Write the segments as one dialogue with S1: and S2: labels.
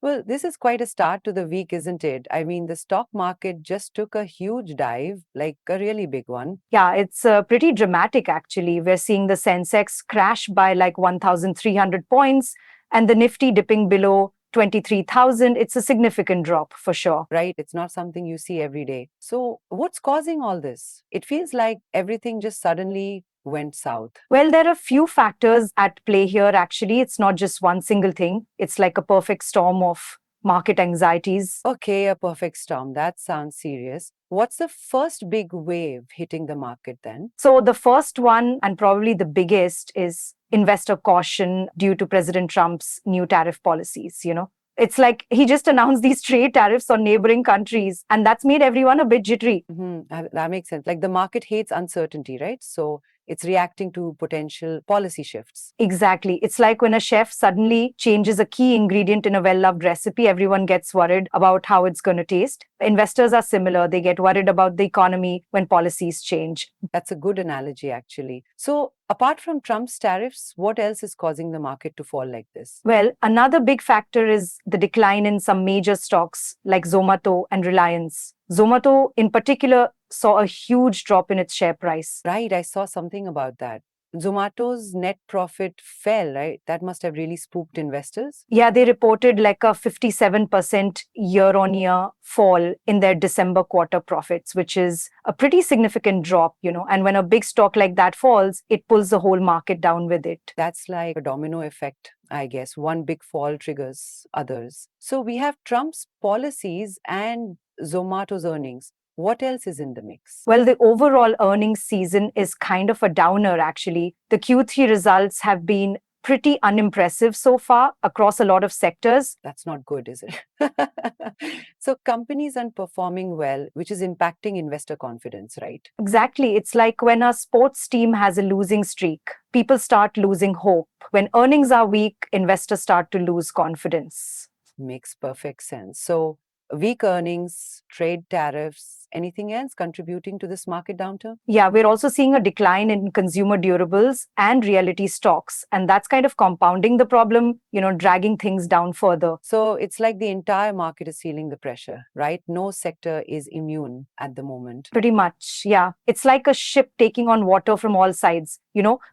S1: Well, this is quite a start to the week, isn't it? I mean, the stock market just took a huge dive, like a really big one.
S2: Yeah, it's pretty dramatic actually. We're seeing the Sensex crash by like 1,300 points and the Nifty dipping below 23,000. It's a significant drop for sure.
S1: Right? It's not something you see every day. So, what's causing all this? It feels like everything just suddenly went south.
S2: Well, there are a few factors at play here actually. It's not just one single thing, it's like a perfect storm of market anxieties.
S1: Okay, a perfect storm. That sounds serious. What's the first big wave hitting the market then?
S2: So, the first one, and probably the biggest, is investor caution due to President Trump's new tariff policies. It's like he just announced these trade tariffs on neighboring countries, and that's made everyone a bit jittery.
S1: That makes sense. Like the market hates uncertainty, right? So it's reacting to potential policy shifts.
S2: Exactly. It's like when a chef suddenly changes a key ingredient in a well loved recipe, everyone gets worried about how it's going to taste. Investors are similar. They get worried about the economy when policies change.
S1: That's a good analogy, actually. So, apart from Trump's tariffs, what else is causing the market to fall like this?
S2: Well, another big factor is the decline in some major stocks like Zomato and Reliance. Zomato, in particular, saw a huge drop in its share price.
S1: Right, I saw something about that. Zomato's net profit fell, right? That must have really spooked investors.
S2: Yeah, they reported like a 57% year on year fall in their December quarter profits, which is a pretty significant drop. And when a big stock like that falls, it pulls the whole market down with it.
S1: That's like a domino effect, I guess. One big fall triggers others. So we have Trump's policies and Zomato's earnings. What else is in the mix?
S2: Well, the overall earnings season is kind of a downer, actually. The Q3 results have been pretty unimpressive so far across a lot of sectors.
S1: That's not good, is it? So companies aren't performing well, which is impacting investor confidence, right?
S2: Exactly. It's like when a sports team has a losing streak, people start losing hope. When earnings are weak, investors start to lose confidence.
S1: Makes perfect sense. So weak earnings, trade tariffs, anything else contributing to this market downturn?
S2: Yeah, we're also seeing a decline in consumer durables and realty stocks. And that's kind of compounding the problem, dragging things down further.
S1: So it's like the entire market is feeling the pressure, right? No sector is immune at the moment.
S2: Pretty much, yeah. It's like a ship taking on water from all sides,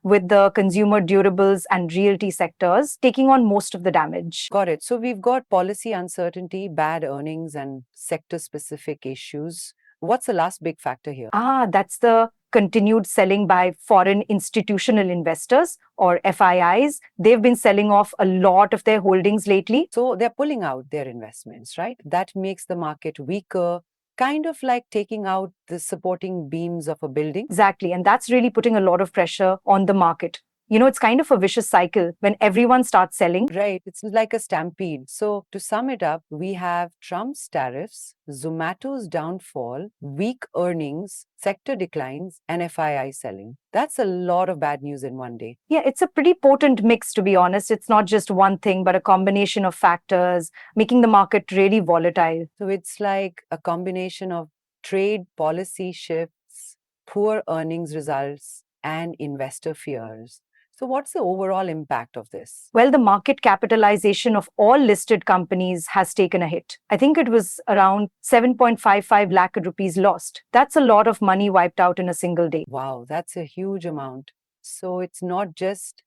S2: with the consumer durables and realty sectors taking on most of the damage.
S1: Got it. So we've got policy uncertainty, bad earnings, and sector specific issues. What's the last big factor here?
S2: That's the continued selling by foreign institutional investors or FIIs. They've been selling off a lot of their holdings lately.
S1: So they're pulling out their investments, right? That makes the market weaker, kind of like taking out the supporting beams of a building.
S2: Exactly. And that's really putting a lot of pressure on the market. It's kind of a vicious cycle when everyone starts selling.
S1: Right. It's like a stampede. So, to sum it up, we have Trump's tariffs, Zomato's downfall, weak earnings, sector declines, and FII selling. That's a lot of bad news in one day.
S2: Yeah, it's a pretty potent mix, to be honest. It's not just one thing, but a combination of factors, making the market really volatile.
S1: So, it's like a combination of trade policy shifts, poor earnings results, and investor fears. So, what's the overall impact of this?
S2: Well, the market capitalization of all listed companies has taken a hit. I think it was around 7.55 lakh rupees lost. That's a lot of money wiped out in a single day.
S1: Wow, that's a huge amount. So, it's not just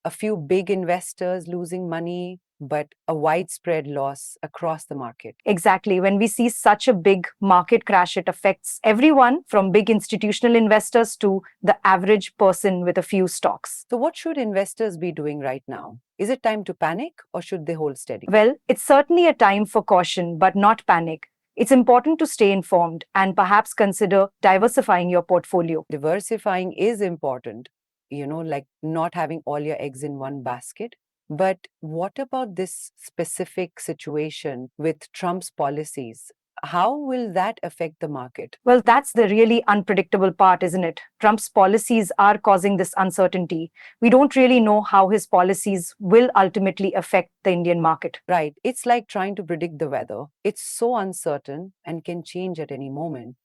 S1: a few big investors losing money, but a widespread loss across the market.
S2: Exactly. When we see such a big market crash, it affects everyone from big institutional investors to the average person with a few stocks.
S1: So, what should investors be doing right now? Is it time to panic or should they hold steady?
S2: Well, it's certainly a time for caution, but not panic. It's important to stay informed and perhaps consider diversifying your portfolio.
S1: Diversifying is important, like not having all your eggs in one basket. But what about this specific situation with Trump's policies? How will that affect the market?
S2: Well, that's the really unpredictable part, isn't it? Trump's policies are causing this uncertainty. We don't really know how his policies will ultimately affect the Indian market.
S1: Right. It's like trying to predict the weather. It's so uncertain and can change at any moment.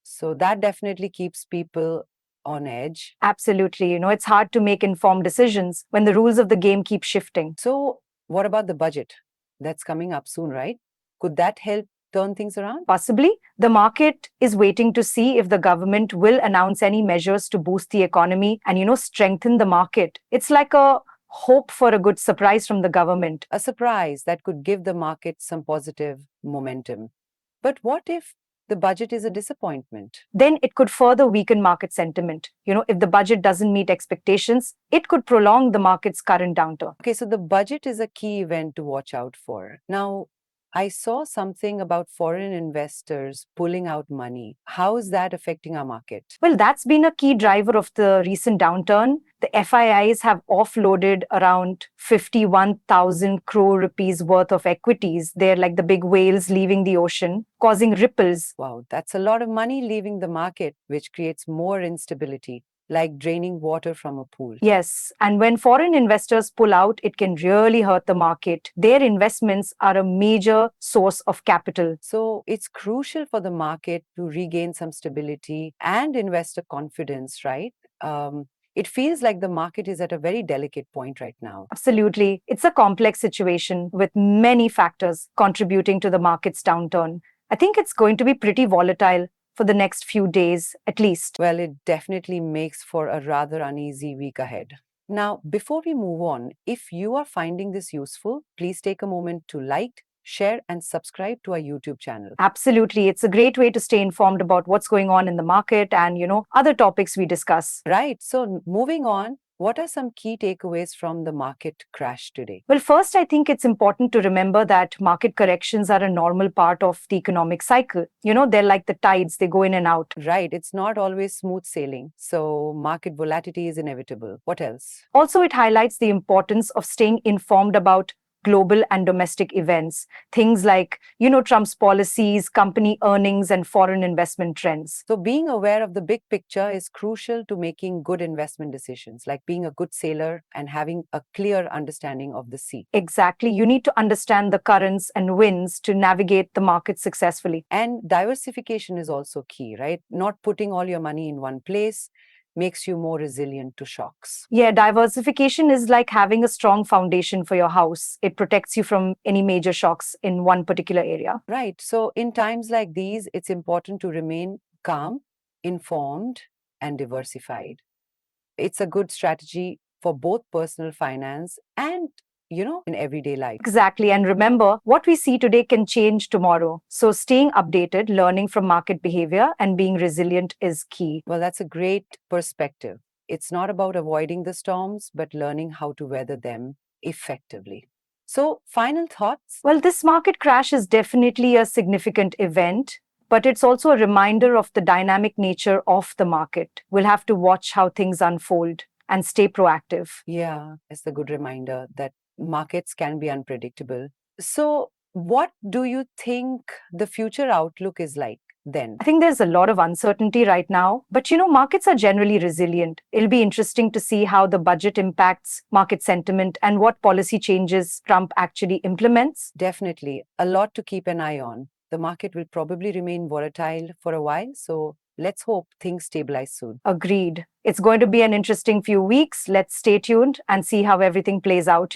S1: So that definitely keeps people on edge.
S2: Absolutely. It's hard to make informed decisions when the rules of the game keep shifting.
S1: So What about the budget that's coming up soon, right? Could that help turn things around?
S2: Possibly. The market is waiting to see if the government will announce any measures to boost the economy and, strengthen the market. It's like a hope for a good surprise from the government.
S1: A surprise that could give the market some positive momentum. But what if the budget is a disappointment?
S2: Then it could further weaken market sentiment. If the budget doesn't meet expectations, it could prolong the market's current downturn.
S1: Okay, so the budget is a key event to watch out for. Now, I saw something about foreign investors pulling out money. How is that affecting our market?
S2: Well, that's been a key driver of the recent downturn. The FIIs have offloaded around 51,000 crore rupees worth of equities. They're like the big whales leaving the ocean, causing ripples.
S1: Wow, that's a lot of money leaving the market, which creates more instability, like draining water from a pool.
S2: Yes, and when foreign investors pull out, it can really hurt the market. Their investments are a major source of capital.
S1: So it's crucial for the market to regain some stability and investor confidence, right? It feels like the market is at a very delicate point right now.
S2: Absolutely. It's a complex situation with many factors contributing to the market's downturn. I think it's going to be pretty volatile for the next few days, at least.
S1: Well, it definitely makes for a rather uneasy week ahead. Now, before we move on, if you are finding this useful, please take a moment to like, share, and subscribe to our YouTube channel.
S2: Absolutely. It's a great way to stay informed about what's going on in the market and, other topics we discuss.
S1: Right. So, moving on, what are some key takeaways from the market crash today?
S2: Well, first, I think it's important to remember that market corrections are a normal part of the economic cycle. They're like the tides, they go in and out.
S1: Right. It's not always smooth sailing. So, market volatility is inevitable. What else?
S2: Also, it highlights the importance of staying informed about global and domestic events, things like, Trump's policies, company earnings, and foreign investment trends.
S1: So, being aware of the big picture is crucial to making good investment decisions, like being a good sailor and having a clear understanding of the sea.
S2: Exactly. You need to understand the currents and winds to navigate the market successfully.
S1: And diversification is also key, right? Not putting all your money in one place makes you more resilient to shocks.
S2: Yeah, diversification is like having a strong foundation for your house. It protects you from any major shocks in one particular area.
S1: Right. So, in times like these, it's important to remain calm, informed, and diversified. It's a good strategy for both personal finance and, in everyday life.
S2: Exactly. And remember, what we see today can change tomorrow. So staying updated, learning from market behavior, and being resilient is key.
S1: Well, that's a great perspective. It's not about avoiding the storms, but learning how to weather them effectively. So, final thoughts?
S2: Well, this market crash is definitely a significant event, but it's also a reminder of the dynamic nature of the market. We'll have to watch how things unfold and stay proactive.
S1: Yeah, it's a good reminder that markets can be unpredictable. So, what do you think the future outlook is like then?
S2: I think there's a lot of uncertainty right now, but markets are generally resilient. It'll be interesting to see how the budget impacts market sentiment and what policy changes Trump actually implements.
S1: Definitely a lot to keep an eye on. The market will probably remain volatile for a while, so let's hope things stabilize soon.
S2: Agreed. It's going to be an interesting few weeks. Let's stay tuned and see how everything plays out.